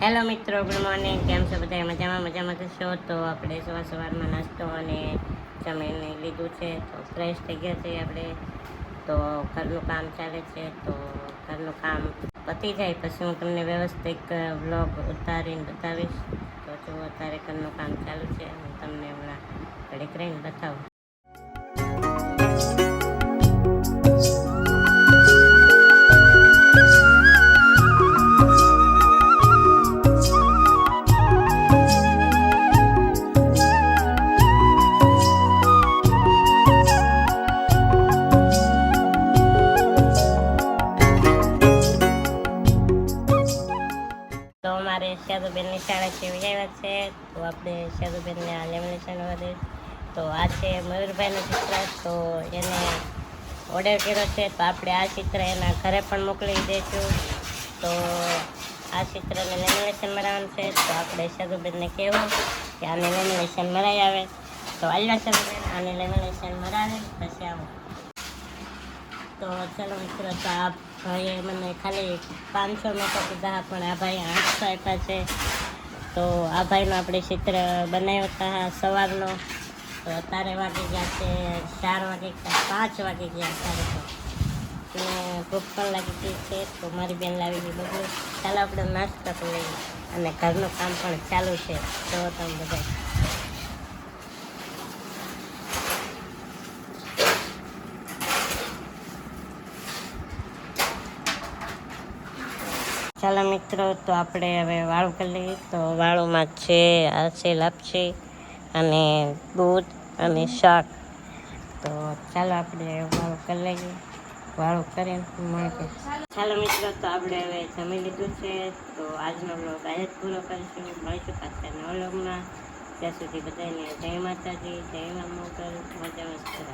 Hello મિત્રો, good morning. કેમ છો બધા? મજામાં થશો. તો આપણે સવારમાં નાસ્તો અને જમીને લીધું છે, તો ફ્રેશ થઈ ગયા છે આપણે. તો ઘરનું કામ ચાલે છે, તો ઘરનું કામ પતી જાય પછી હું તમને વ્યવસ્થિત વ્લોગ ઉતારીને બતાવીશ. તો જો અત્યારે ઘરનું કામ ચાલુ છે, હું તમને હમણાં ઘડીક રહીને બતાવું. તો અમારે શાદુબેનની શાળાથી આવ્યા છે, તો આપણે શાદુબેનને આ લેમિનેશન વધે. તો આ છે મયુરભાઈનું ચિત્ર, તો એને ઓર્ડર કર્યો છે, તો આપણે આ ચિત્ર એના ઘરે પણ મોકલી દઈશું. તો આ ચિત્રને લેમિનેશન મરાવવાનું છે, તો આપણે શાદુબેનને કહેવું કે આને લેમિનેશન મરાવી આવે. તો આલ્યા શાદુબેન આને લેમિનેશન મરાવે પછી આવો. તો ચાલો મિત્રો, તો આ ભાઈએ મને ખાલી 500 મેકઅપ કીધા, પણ આ ભાઈ 800 આપ્યા છે. તો આ ભાઈનો આપણે ચિત્ર બનાવ્યો હતા સવારનો. તો અત્યારે વાગી ગયા છે 4 વાગે, 5 વાગે ગયા અત્યારે. તો મને ભૂખ પણ લાગી ગઈ છે, તો મારી બેન લાવી ગઈ બધું. ચાલો આપણે નાસ્તો કરી અને ઘરનું કામ પણ ચાલુ છે. તો તમે બધા ચાલો મિત્રો, તો આપણે હવે વાળું કરી લઈએ. તો વાળુંમાં છે આ છે લાપસી અને દૂધ અને શાક. તો ચાલો આપણે વાળું કરી લઈએ. વાળું કરીને મળીએ. ચાલો મિત્રો, તો આપણે હવે જમી લીધું છે, તો આજનો બ્લોગ આજે જ પૂરો કરીશું. મળીશું પાછા નવા બ્લોગમાં. ત્યાં સુધી બધાને જય માતાજી, જય મા મોગલ, મજા મસ્ત.